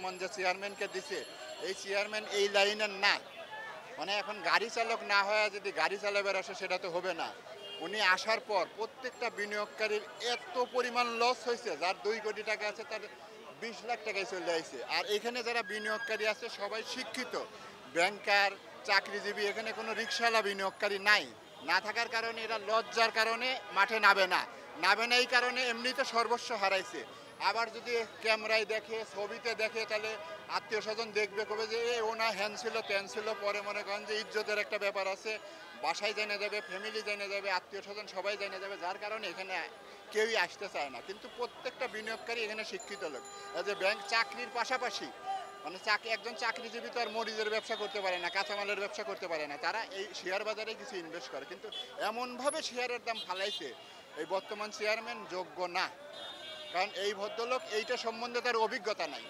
বর্তমান যে চেয়ারম্যানকে দিছে এই চেয়ারম্যান এই লাইনের না। মানে এখন গাড়ি চালক না হয়ে যদি গাড়ি চালাবার আসে সেটা তো হবে না। উনি আসার পর প্রত্যেকটা বিনিয়োগকারীর এত পরিমাণ লস হয়েছে, যার 2 কোটি টাকা আছে তার 20 লাখ টাকায় চলে আসছে। আর এখানে যারা বিনিয়োগকারী আছে সবাই শিক্ষিত, ব্যাংকার, চাকরিজীবী, এখানে কোনো রিক্সাওয়ালা বিনিয়োগকারী নাই। না থাকার কারণে এরা লজ্জার কারণে মাঠে নামে না। নামে না এই কারণে এমনিতে সর্বস্ব হারাইছে। আবার যদি ক্যামেরায় দেখে, ছবিতে দেখে, তাহলে আত্মীয় স্বজন দেখবে, কবে যে ও না হ্যান ছিল ত্যান ছিল। পরে মনে করেন যে ইজ্জতের একটা ব্যাপার আছে, বাসায় জেনে যাবে, ফ্যামিলি জেনে যাবে, আত্মীয় স্বজন সবাই জেনে যাবে, যার কারণে এখানে কেউই আসতে চায় না। কিন্তু প্রত্যেকটা বিনিয়োগকারী এখানে শিক্ষিত লোক। এই যে ব্যাংক চাকরির পাশাপাশি মানে একজন চাকরিজীবী তো আর মরিচের ব্যবসা করতে পারে না, কাঁচামালের ব্যবসা করতে পারে না, তারা এই শেয়ার বাজারে কিছু ইনভেস্ট করে। কিন্তু এমনভাবে শেয়ারের দাম ফালাইছে এই বর্তমান চেয়ারম্যান যোগ্য না, কারণ এই ভদ্রলোক এইটা সম্বন্ধে তার অভিজ্ঞতা নাই।